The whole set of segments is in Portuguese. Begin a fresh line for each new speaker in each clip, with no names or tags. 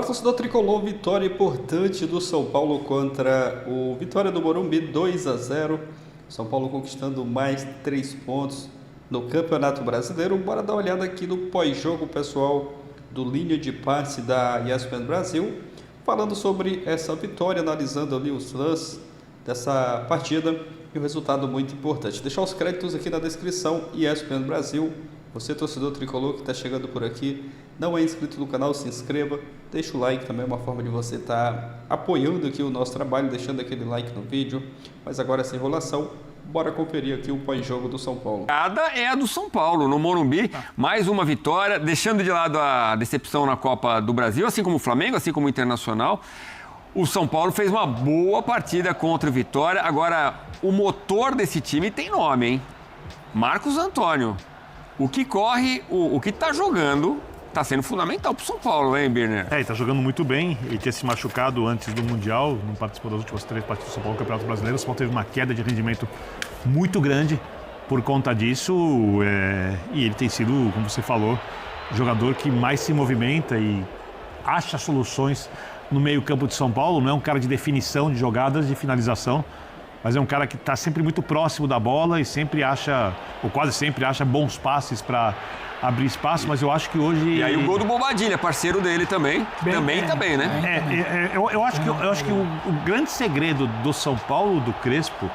Fala, torcedor tricolor, vitória importante do São Paulo contra o Vitória do Morumbi, 2-0. São Paulo conquistando mais 3 pontos no Campeonato Brasileiro. Bora dar uma olhada aqui no pós-jogo, pessoal, do Linha de Passe da ESPN Brasil, falando sobre essa vitória, analisando ali os lances dessa partida e o resultado muito importante. Deixar os créditos aqui na descrição, ESPN Brasil. Você, torcedor tricolor que está chegando por aqui, não é inscrito no canal, se inscreva, deixa o like, também é uma forma de você estar apoiando aqui o nosso trabalho, deixando aquele like no vídeo. Mas agora, sem enrolação, bora conferir aqui o pós-jogo do São Paulo.
A é a do São Paulo, no Morumbi, mais uma vitória, deixando de lado a decepção na Copa do Brasil, assim como o Flamengo, assim como o Internacional. O São Paulo fez uma boa partida contra o Vitória. Agora, o motor desse time tem nome, hein? Marcos Antônio. O que corre, o que está jogando, está sendo fundamental para o São Paulo, hein, Birner?
Ele está jogando muito bem. Ele tinha se machucado antes do Mundial, não participou das últimas 3 partidas do São Paulo no Campeonato Brasileiro. O São Paulo teve uma queda de rendimento muito grande por conta disso. E ele tem sido, como você falou, o jogador que mais se movimenta e acha soluções no meio-campo de São Paulo. Não é um cara de definição de jogadas, de finalização, mas é um cara que está sempre muito próximo da bola e sempre acha, ou quase sempre acha, bons passes para abrir espaço, mas eu acho que hoje...
E aí o gol do Bobadilha, parceiro dele também, tá bem, né?
Eu acho que o grande segredo do São Paulo, do Crespo,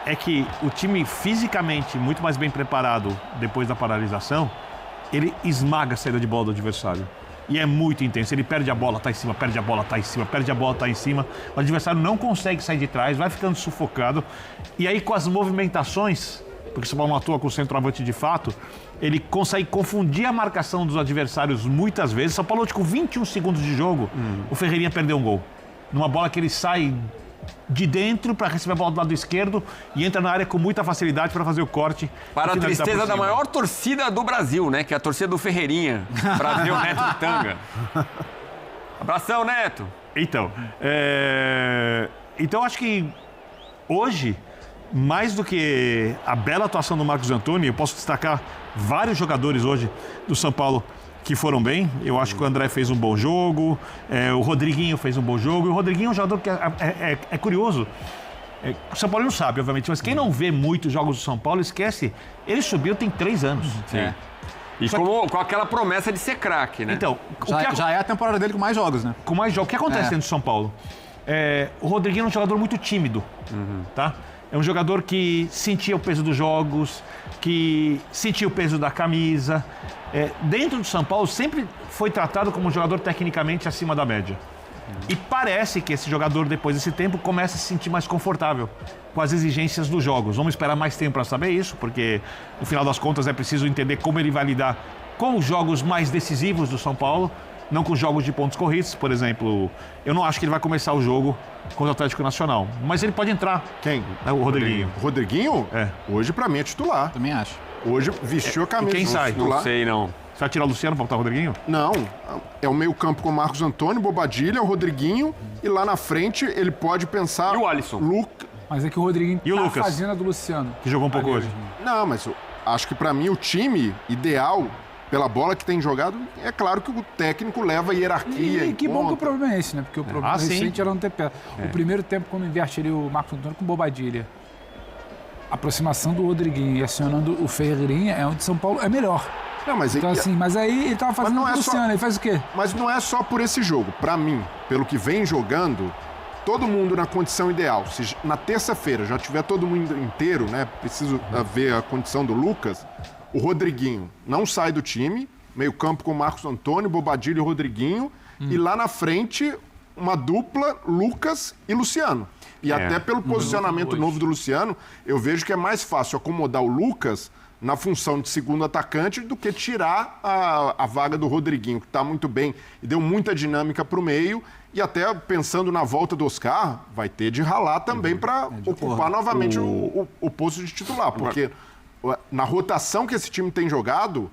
é que o time fisicamente muito mais bem preparado depois da paralisação, ele esmaga a saída de bola do adversário. E é muito intenso. Ele perde a bola, tá em cima, perde a bola, tá em cima, perde a bola, tá em cima. O adversário não consegue sair de trás, vai ficando sufocado. E aí, com as movimentações, porque o São Paulo não atua com o centroavante de fato, ele consegue confundir a marcação dos adversários muitas vezes. São Paulo, com 21 segundos de jogo, o Ferreirinha perdeu um gol. Numa bola que ele sai de dentro para receber a bola do lado esquerdo e entra na área com muita facilidade para fazer o corte.
Para a tristeza da maior torcida do Brasil, né? Que é a torcida do Ferreirinha, para ver o Neto de tanga. Abração, Neto!
Então, acho que hoje, mais do que a bela atuação do Marcos Antônio, eu posso destacar vários jogadores hoje do São Paulo que foram bem. Eu acho que o André fez um bom jogo, o Rodriguinho fez um bom jogo, e o Rodriguinho é um jogador que é curioso. O São Paulo não sabe, obviamente, mas quem não vê muitos jogos do São Paulo, esquece, ele subiu tem 3 anos.
Sim. E com aquela promessa de ser craque, né?
Então,
já é a temporada dele com mais jogos, né?
Com mais jogos. O que acontece dentro do São Paulo? O Rodriguinho é um jogador muito tímido, tá? É um jogador que sentia o peso dos jogos, que sentia o peso da camisa. Dentro do São Paulo, sempre foi tratado como um jogador tecnicamente acima da média. E parece que esse jogador, depois desse tempo, começa a se sentir mais confortável com as exigências dos jogos. Vamos esperar mais tempo para saber isso, porque, no final das contas, é preciso entender como ele vai lidar com os jogos mais decisivos do São Paulo, não com jogos de pontos corridos. Por exemplo, eu não acho que ele vai começar o jogo contra o Atlético Nacional, mas ele pode entrar.
Quem?
O Rodriguinho.
Rodriguinho? Hoje, pra mim, é titular.
Também acho.
Hoje vestiu a camisa.
E quem sai?
Titular.
Não sei, não.
Você vai tirar o Luciano para botar o Rodriguinho?
Não. É o meio-campo com o Marcos Antônio, Bobadilha, o Rodriguinho, e lá na frente ele pode pensar.
E o Alisson?
Mas é que o Rodriguinho
E o
tá
Lucas?
fazendo a do Luciano.
Que jogou um pouco hoje.
Não, mas eu acho que pra mim o time ideal, pela bola que tem jogado, é claro que o técnico leva a hierarquia.
E que bom que o problema é esse, né? Porque o problema recente era não ter pé. O primeiro tempo, quando inverte ali o Marcos Antônio com Bobadilha, a aproximação do Rodriguinho e acionando o Ferreirinha é onde São Paulo é melhor.
Não, mas
Então, assim, mas aí ele tava fazendo
não
o
é
Luciano, ele faz o quê?
Mas não é só por esse jogo. Pra mim, pelo que vem jogando, todo mundo na condição ideal. Se na terça-feira já tiver todo mundo inteiro, né? Preciso ver a condição do Lucas. O Rodriguinho não sai do time. Meio-campo com o Marcos Antônio, Bobadilha e Rodriguinho. E lá na frente, uma dupla, Lucas e Luciano. E até pelo posicionamento novo do Luciano, eu vejo que é mais fácil acomodar o Lucas na função de segundo atacante do que tirar a vaga do Rodriguinho, que está muito bem e deu muita dinâmica para o meio. E até pensando na volta do Oscar, vai ter de ralar também para ocupar novamente o posto de titular. Porque na rotação que esse time tem jogado,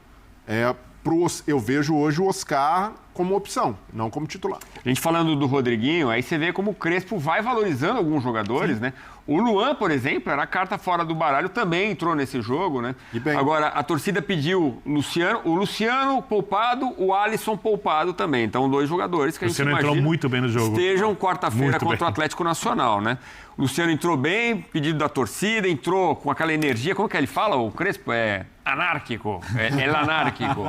eu vejo hoje o Oscar como opção, não como titular.
A gente falando do Rodriguinho, aí você vê como o Crespo vai valorizando alguns jogadores, né? O Luan, por exemplo, era a carta fora do baralho, também entrou nesse jogo, né?
E bem.
Agora, a torcida pediu o Luciano poupado, o Alisson poupado também. Então, 2 jogadores que a gente
Luciano
imagina
entrou muito bem no jogo.
estejam quarta-feira
Muito
contra
bem.
o Atlético Nacional, né? O Luciano entrou bem, pedido da torcida, entrou com aquela energia. Como que ele fala? O Crespo é anárquico, é anárquico.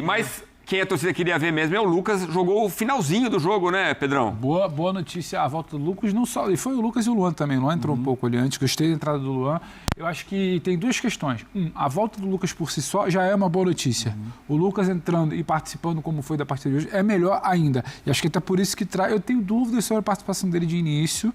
Mas quem a torcida queria ver mesmo é o Lucas, jogou o finalzinho do jogo, né, Pedrão?
Boa notícia a volta do Lucas, não só, e foi o Lucas e o Luan também. O Luan entrou um pouco ali antes, gostei da entrada do Luan. Eu acho que tem 2 questões. A volta do Lucas por si só já é uma boa notícia. O Lucas entrando e participando como foi da partida de hoje é melhor ainda. E acho que até por isso que traz. Eu tenho dúvidas sobre a participação dele de início,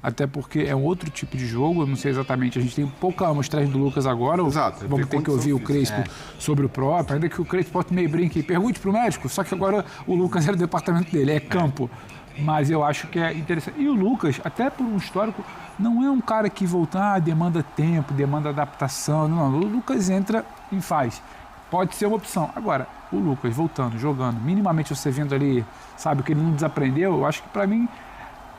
até porque é um outro tipo de jogo. Eu não sei exatamente, a gente tem pouca amostragem do Lucas agora.
Exato.
Vamos ter que ouvir o Crespo sobre o próprio, ainda que o Crespo pode meio brinque e pergunte para o médico, só que agora o Lucas era o departamento dele, é campo. Mas eu acho que é interessante. E o Lucas, até por um histórico, não é um cara que volta, demanda tempo, demanda adaptação. Não, o Lucas entra e faz. Pode ser uma opção. Agora, o Lucas voltando, jogando, minimamente você vendo ali, sabe, que ele não desaprendeu, eu acho que para mim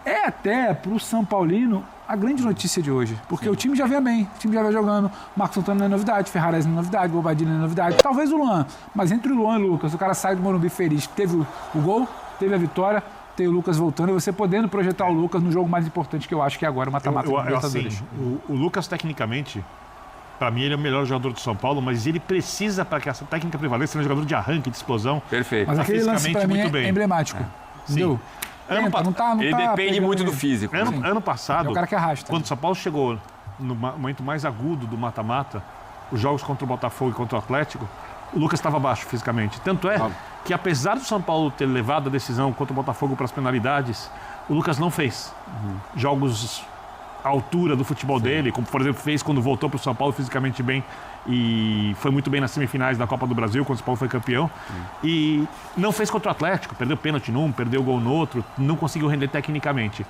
é até para o São Paulino a grande notícia de hoje. Porque o time já vem bem, o time já vai jogando. Marcos Antônio não é novidade, Ferrares não é novidade, Bobadilha não é novidade. Talvez o Luan, mas entre o Luan e o Lucas, o cara sai do Morumbi feliz. Teve o gol, teve a vitória, tem o Lucas voltando e você podendo projetar o Lucas no jogo mais importante que eu acho que é agora o mata-mata do Libertadores.
Assim, o Lucas, tecnicamente, para mim, ele é o melhor jogador do São Paulo, mas ele precisa, para que essa técnica prevaleça, ser um jogador de arranque, de explosão.
Perfeito.
Mas aquele lance para mim é emblemático. Entendeu?
Ele depende muito do físico.
Ano passado,
é o cara que arrasta.
Quando o São Paulo chegou no momento mais agudo do mata-mata, os jogos contra o Botafogo e contra o Atlético, o Lucas estava baixo fisicamente. Tanto é que, apesar do São Paulo ter levado a decisão contra o Botafogo para as penalidades, o Lucas não fez jogos à altura do futebol dele, como, por exemplo, fez quando voltou para o São Paulo fisicamente bem e foi muito bem nas semifinais da Copa do Brasil, quando o São Paulo foi campeão. E não fez contra o Atlético, perdeu pênalti num, perdeu gol no outro, não conseguiu render tecnicamente.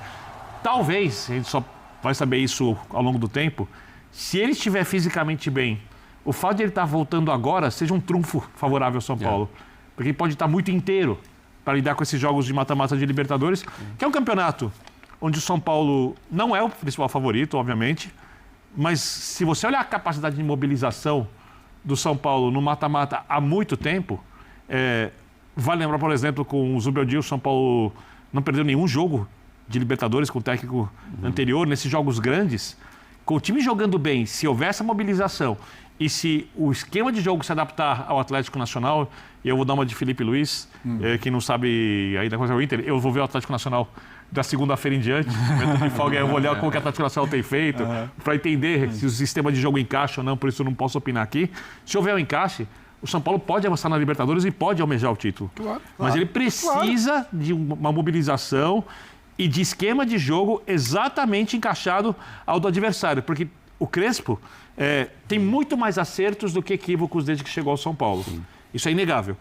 Talvez, a gente só vai saber isso ao longo do tempo, se ele estiver fisicamente bem, o fato de ele estar voltando agora seja um trunfo favorável ao São Paulo. Porque ele pode estar muito inteiro para lidar com esses jogos de mata-mata de Libertadores, que é um campeonato onde o São Paulo não é o principal favorito, obviamente, mas se você olhar a capacidade de mobilização do São Paulo no mata-mata há muito tempo, vale lembrar, por exemplo, com o Zubeldia, o São Paulo não perdeu nenhum jogo de Libertadores com o técnico anterior, nesses jogos grandes. Com o time jogando bem, se houver essa mobilização e se o esquema de jogo se adaptar ao Atlético Nacional, e eu vou dar uma de Felipe Luiz, quem não sabe ainda coisa é o Inter, eu vou ver o Atlético Nacional da segunda-feira em diante, de folga, eu vou olhar como que o Atlético Nacional tem feito, para entender se o sistema de jogo encaixa ou não, por isso eu não posso opinar aqui. Se houver um encaixe, o São Paulo pode avançar na Libertadores e pode almejar o título. Mas ele precisa de uma mobilização e de esquema de jogo exatamente encaixado ao do adversário, porque o Crespo tem muito mais acertos do que equívocos desde que chegou ao São Paulo. Sim. Isso é inegável.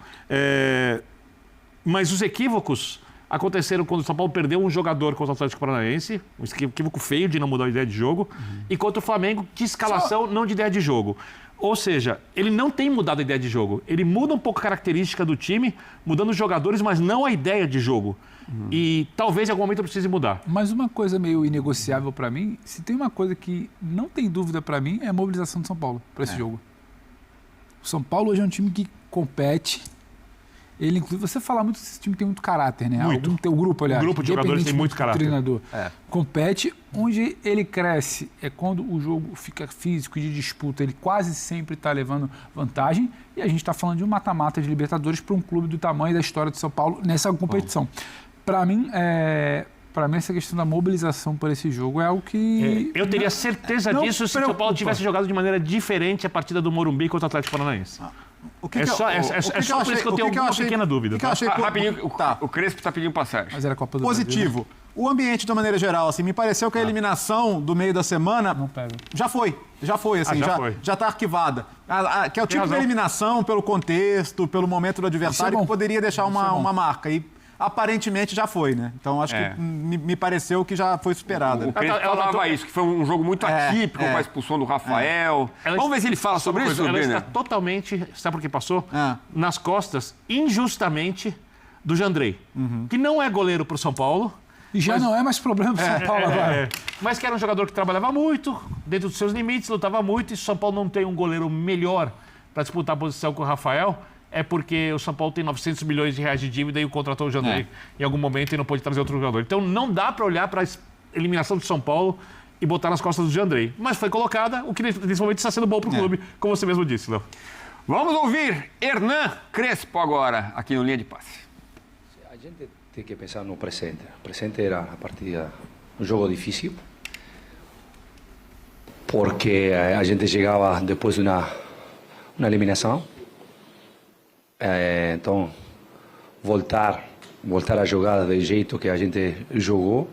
Mas os equívocos aconteceram quando o São Paulo perdeu um jogador contra o Atlético Paranaense, um equívoco feio de não mudar a ideia de jogo, e contra o Flamengo, de escalação, não de ideia de jogo. Ou seja, ele não tem mudado a ideia de jogo. Ele muda um pouco a característica do time, mudando os jogadores, mas não a ideia de jogo. E talvez em algum momento precise mudar.
Mas uma coisa meio inegociável para mim, se tem uma coisa que não tem dúvida para mim, é a mobilização do São Paulo para esse jogo. O São Paulo hoje é um time que compete. Ele, inclusive, você fala muito que esse time tem muito caráter, né? O grupo, aliás.
O grupo de jogadores tem muito caráter.
Treinador. Compete, onde ele cresce é quando o jogo fica físico, de disputa, ele quase sempre está levando vantagem. E a gente está falando de um mata-mata de Libertadores para um clube do tamanho da história de São Paulo nessa competição. Para mim, essa questão da mobilização para esse jogo é algo que...
eu teria certeza disso se o São Paulo tivesse jogado de maneira diferente a partida do Morumbi contra o Atlético Paranaense. Só por isso que eu tenho uma pequena dúvida.
Rapidinho, o Crespo está pedindo passagem.
Mas era Copa do
Positivo.
Brasil, né?
O ambiente, de uma maneira geral, assim, me pareceu que a eliminação do meio da semana já foi, assim, já está arquivada. Que é o tipo de eliminação pelo contexto, pelo momento do adversário, que poderia deixar uma marca. E aparentemente já foi, né? Então acho que me pareceu que já foi superada.
O Crespo falava isso, que foi um jogo muito atípico, com a expulsão do Rafael. Vamos ver se ele fala sobre isso,
Ela
Brenner.
está totalmente, sabe por que passou? Nas costas, injustamente, do Jandrei, que não é goleiro para o São Paulo.
E já não é mais problema do São Paulo agora.
Mas que era um jogador que trabalhava muito, dentro dos seus limites, lutava muito, e se o São Paulo não tem um goleiro melhor para disputar a posição com o Rafael, é porque o São Paulo tem 900 milhões de reais de dívida e o contratou o Jandrei em algum momento e não pôde trazer outro jogador. Então não dá para olhar para a eliminação do São Paulo e botar nas costas do Jandrei. Mas foi colocada, o que nesse momento está sendo bom para o clube, como você mesmo disse, Léo.
Vamos ouvir Hernan Crespo agora, aqui no Linha de Passe.
A gente tem que pensar no presente. O presente era a partida, um jogo difícil, porque a gente chegava depois de uma eliminação. Então, voltar a jogar do jeito que a gente jogou,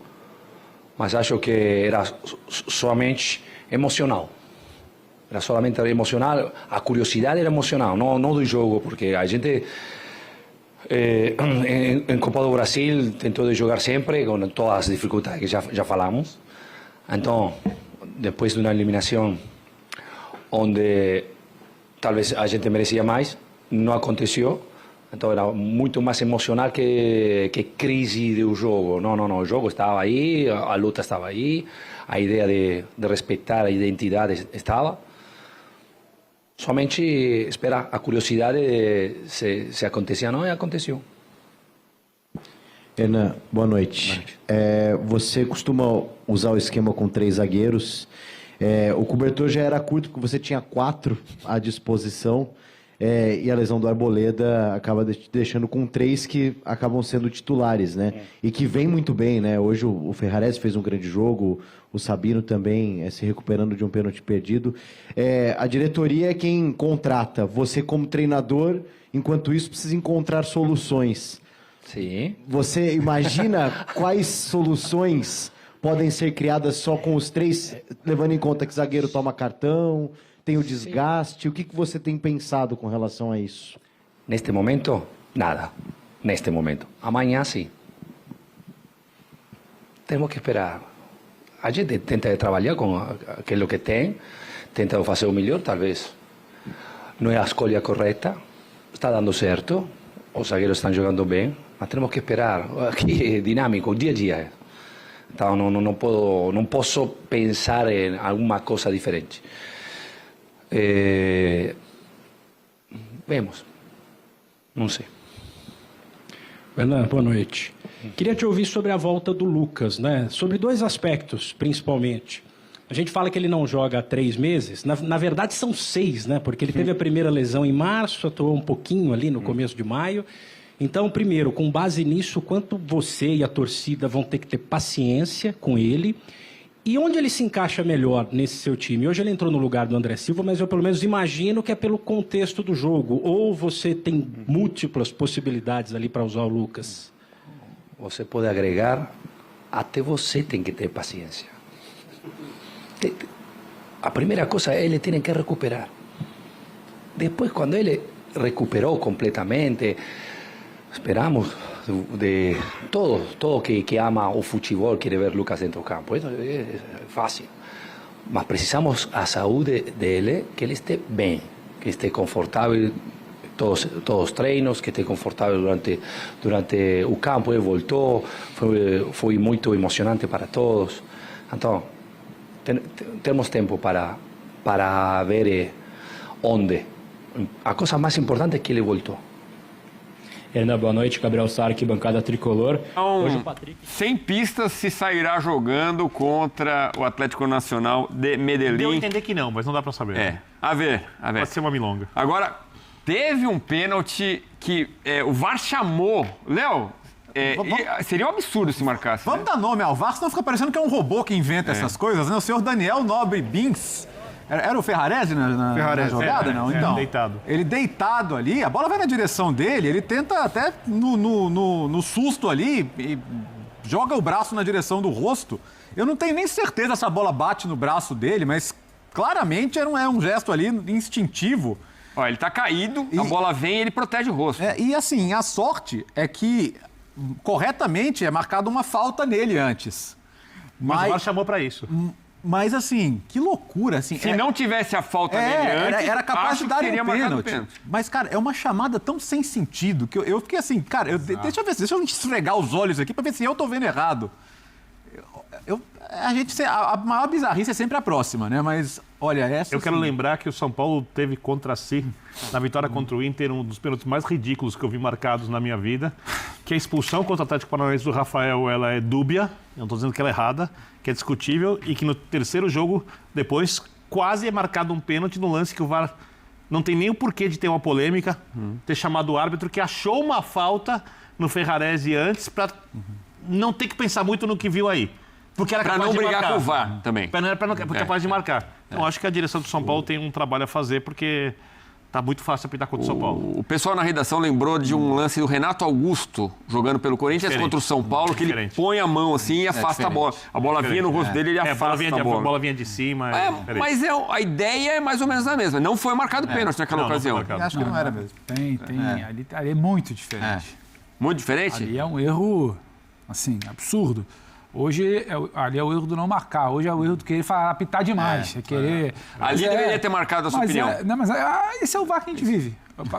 mas acho que era somente emocional. Era solamente emocional, a curiosidade era emocional, não do jogo, porque a gente em Copa do Brasil tentou de jogar sempre com todas as dificuldades que já falamos. Então, depois de uma eliminação onde talvez a gente merecia mais, não aconteceu. Então era muito mais emocional que crise do jogo. Não, o jogo estava aí, a luta estava aí, a ideia de respeitar a identidade estava. Somente esperar a curiosidade de se acontecia ou não, e aconteceu.
Hernan, boa noite. Você costuma usar o esquema com 3 zagueiros. O cobertor já era curto, porque você tinha 4 à disposição. E a lesão do Arboleda acaba deixando com 3 que acabam sendo titulares, né? E que vem muito bem, né? Hoje o Ferrarese fez um grande jogo, o Sabino também se recuperando de um pênalti perdido. A diretoria é quem contrata. Você, como treinador, enquanto isso, precisa encontrar soluções.
Sim.
Você imagina quais soluções podem ser criadas só com os 3, levando em conta que zagueiro toma cartão, tem o desgaste? O que você tem pensado com relação a isso?
Neste momento, nada. Neste momento. Amanhã, sim. Temos que esperar. A gente tenta trabalhar com aquilo que tem, tenta fazer o melhor, talvez. Não é a escolha correta, está dando certo, os zagueiros estão jogando bem, mas temos que esperar. Aqui é dinâmico, dia a dia. Então não posso pensar em alguma coisa diferente. Vemos. Não sei.
Hernan, boa noite. Queria te ouvir sobre a volta do Lucas, né? Sobre 2 aspectos, principalmente. A gente fala que ele não joga há 3 meses. Na verdade, são 6, né? Porque ele teve a primeira lesão em março, atuou um pouquinho ali no começo de maio. Então, primeiro, com base nisso, quanto você e a torcida vão ter que ter paciência com ele? E onde ele se encaixa melhor nesse seu time? Hoje ele entrou no lugar do André Silva, mas eu pelo menos imagino que é pelo contexto do jogo. Ou você tem múltiplas possibilidades ali para usar o Lucas?
Você pode agregar, até você tem que ter paciência. A primeira coisa, ele tem que recuperar. Depois, quando ele recuperou completamente, esperamos de todo que ama o futebol quer ver Lucas dentro do campo. Isso é fácil. Mas precisamos a saúde dele, que ele esteja bem, que esteja confortável todos os treinos, que esteja confortável durante o campo. Ele voltou, foi muito emocionante para todos. Então, temos tempo para ver onde. A coisa mais importante é que ele voltou.
Hernan, boa noite. Gabriel Sarque, bancada tricolor.
Então, hoje o Patrick... Sem pistas se sairá jogando contra o Atlético Nacional de Medellín.
Deu a entender que não, mas não dá pra saber.
A ver.
Pode ser uma milonga.
Agora, teve um pênalti que o VAR chamou. Léo, seria um absurdo se marcasse.
Vamos dar nome ao VAR, senão fica parecendo que é um robô que inventa essas coisas, né? O senhor Daniel Nobre Bins. Era o Ferrarese na jogada, não? Então,
deitado.
Ele deitado ali, a bola vai na direção dele, ele tenta até no susto ali e joga o braço na direção do rosto. Eu não tenho nem certeza se a bola bate no braço dele, mas claramente é um gesto ali instintivo.
Ó, ele tá caído, a bola vem e ele protege o rosto.
E assim, a sorte é que corretamente, é marcada uma falta nele antes.
Mas o VAR chamou para isso.
Mas assim, que loucura. Assim,
Se não tivesse a falta dele antes,
era capaz
acho
de dar
que seria
um
marcado
pênalti. Mas, cara, é uma chamada tão sem sentido que eu fiquei assim, cara, deixa eu esfregar os olhos aqui pra ver se eu tô vendo errado. A maior bizarrice é sempre a próxima, né? Mas, olha, essa...
Eu quero lembrar que o São Paulo teve contra si, na vitória contra o Inter, um dos pênaltis mais ridículos que eu vi marcados na minha vida, que a expulsão contra o Atlético Paranaense do Rafael, ela é dúbia, eu não estou dizendo que ela é errada, que é discutível, e que no terceiro jogo, depois, quase é marcado um pênalti no lance que o VAR não tem nem o porquê de ter uma polêmica, ter chamado o árbitro que achou uma falta no Ferrarese antes para não ter que pensar muito no que viu aí. Porque era
Pra
capaz
não
de
brigar
marcar.
com o VAR também.
Porque é capaz de marcar. Então, acho que a direção do São Paulo tem um trabalho a fazer, porque tá muito fácil apitar contra o São Paulo.
O pessoal na redação lembrou de um lance do Renato Augusto, jogando pelo Corinthians
Diferente.
contra o São Paulo, que ele
Diferente.
põe a mão assim e afasta a bola. A bola vinha no rosto dele, ele afasta a bola.
A bola vinha de cima.
Mas a ideia é mais ou menos a mesma. Não foi marcado pênalti naquela ocasião.
Acho que não era mesmo.
Tem. Ali é muito diferente.
Muito diferente?
Ali é um erro, assim, absurdo. Hoje, ali é o erro do não marcar. Hoje é o erro do querer apitar demais. Querer...
Ali deveria ter marcado a sua opinião.
Esse é o VAR que a gente vive.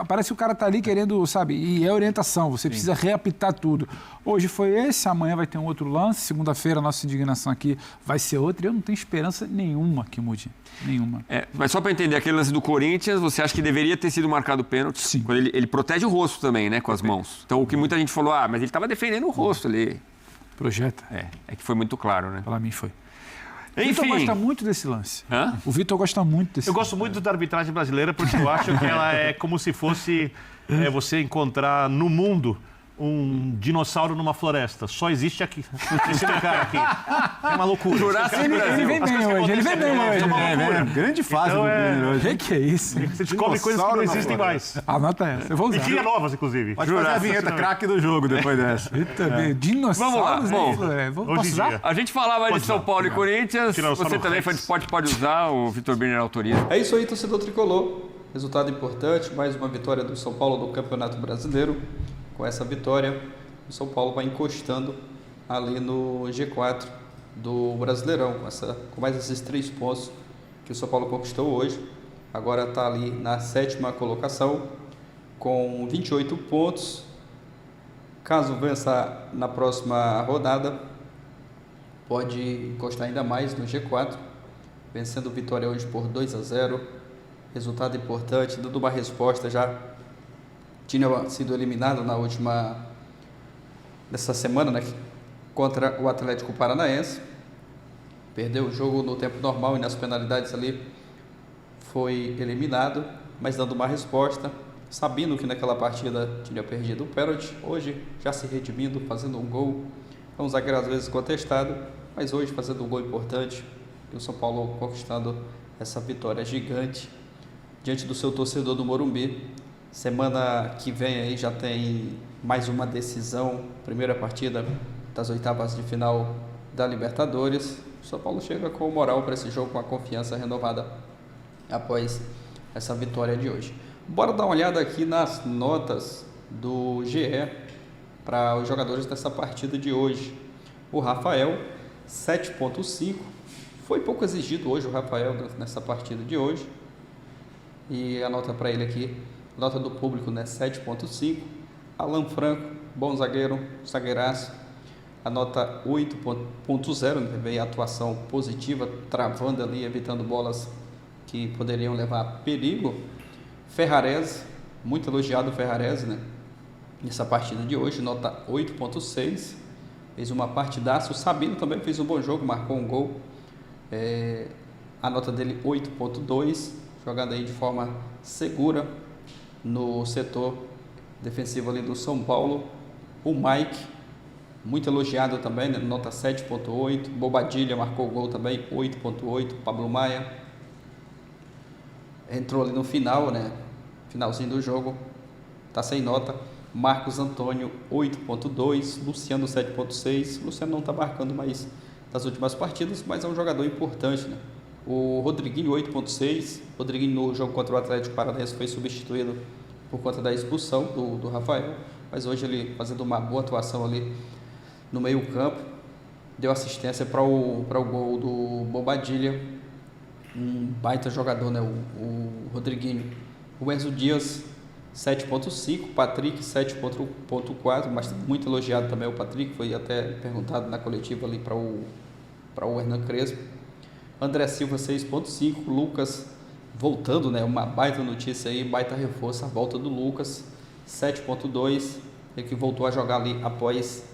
Parece que o cara tá ali querendo, sabe, e é orientação. Você precisa reapitar tudo. Hoje foi esse, amanhã vai ter um outro lance. Segunda-feira a nossa indignação aqui vai ser outra. E eu não tenho esperança nenhuma que mude. Nenhuma.
Mas só para entender, aquele lance do Corinthians, você acha que deveria ter sido marcado pênalti?
Sim.
Quando ele protege o rosto também, né, com as mãos. Então, o que muita gente falou, mas ele estava defendendo o rosto ali.
Projeta.
É que foi muito claro, né?
Para mim foi.
Enfim.
O Vitor gosta muito desse lance.
Hã?
O Vitor gosta muito desse
Eu
lance.
gosto muito da arbitragem brasileira porque eu acho que ela é como se fosse você encontrar no mundo um dinossauro numa floresta. Só existe aqui. Esse lugar aqui. É uma loucura.
Jurássico
Ele vem bem hoje. Ele vem bem hoje.
É uma loucura.
Grande fase
Então,
do Bruno hoje.
Que é isso?
Você descobre coisas que não existem mais.
Anota essa. Eu vou usar.
E cria novas, inclusive.
Pode fazer a vinheta craque do jogo depois dessa.
Eita, dinossauros.
Vamos lá.
Bom,
Hoje
posso
em
usar?
dia.
A gente falava de São Paulo e Corinthians.
Tiranossauro
Você também
Rex.
pode usar, o Vitor Birner autoriza.
É isso aí, torcedor tricolor. Resultado importante, mais uma vitória do São Paulo no Campeonato Brasileiro. Com essa vitória, o São Paulo vai encostando ali no G4 do Brasileirão, com mais esses 3 pontos que o São Paulo conquistou hoje. Agora está ali na 7ª colocação, com 28 pontos. Caso vença na próxima rodada, pode encostar ainda mais no G4, vencendo o Vitória hoje por 2-0. Resultado importante, dando uma resposta, já tinha sido eliminado na última dessa semana, né, contra o Atlético Paranaense. Perdeu o jogo no tempo normal e nas penalidades ali foi eliminado, mas dando uma resposta, sabendo que naquela partida tinha perdido o pênalti. Hoje já se redimindo, fazendo um gol. É um zagueiro às vezes contestado, mas hoje fazendo um gol importante. E o São Paulo conquistando essa vitória gigante diante do seu torcedor do Morumbi. Semana que vem aí já tem mais uma decisão, primeira partida das oitavas de final da Libertadores. O São Paulo chega com moral para esse jogo, com a confiança renovada após essa vitória de hoje. Bora dar uma olhada aqui nas notas do GE para os jogadores dessa partida de hoje. O Rafael, 7.5. Foi pouco exigido hoje o Rafael nessa partida de hoje. E a nota para ele aqui, nota do público, né, 7.5. Alan Franco, bom zagueiro, zagueiraço. A nota 8.0, né, veio a atuação positiva, travando ali, evitando bolas que poderiam levar a perigo. Ferrarese, muito elogiado o Ferrarese, né, nessa partida de hoje, nota 8.6. Fez uma partidaça. O Sabino também fez um bom jogo, marcou um gol. A nota dele 8.2, jogando aí de forma segura no setor defensivo ali do São Paulo. O Mike, muito elogiado também, né? Nota 7.8. Bobadilha marcou o gol também, 8.8. Pablo Maia entrou ali no final, né? Finalzinho do jogo, tá sem nota. Marcos Antônio, 8.2. Luciano, 7.6. Luciano não tá marcando mais das últimas partidas, mas é um jogador importante, né? O Rodriguinho, 8.6. Rodriguinho no jogo contra o Atlético Paranaense foi substituído por conta da expulsão do Rafael, mas hoje ele fazendo uma boa atuação ali no meio campo, deu assistência para o gol do Bobadilha, um baita jogador, né, o Rodriguinho. O Enzo Dias, 7.5, Patrick 7.4, mas muito elogiado também o Patrick, foi até perguntado na coletiva ali para o Hernan Crespo. André Silva 6.5, Lucas voltando, né, uma baita notícia aí, baita reforço, a volta do Lucas, 7.2, ele que voltou a jogar ali após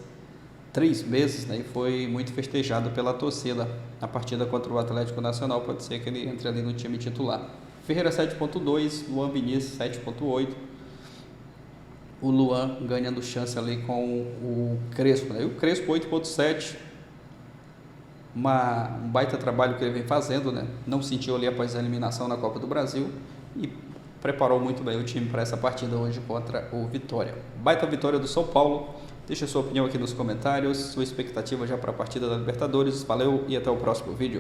3 meses, né, e foi muito festejado pela torcida na partida contra o Atlético Nacional, pode ser que ele entre ali no time titular. Ferreira 7.2, Luan Vinícius 7.8, o Luan ganhando chance ali com o Crespo, né? E o Crespo 8.7, um baita trabalho que ele vem fazendo, né? Não sentiu ali após a eliminação na Copa do Brasil e preparou muito bem o time para essa partida hoje contra o Vitória. Baita vitória do São Paulo. Deixe a sua opinião aqui nos comentários, sua expectativa já para a partida da Libertadores. Valeu e até o próximo vídeo.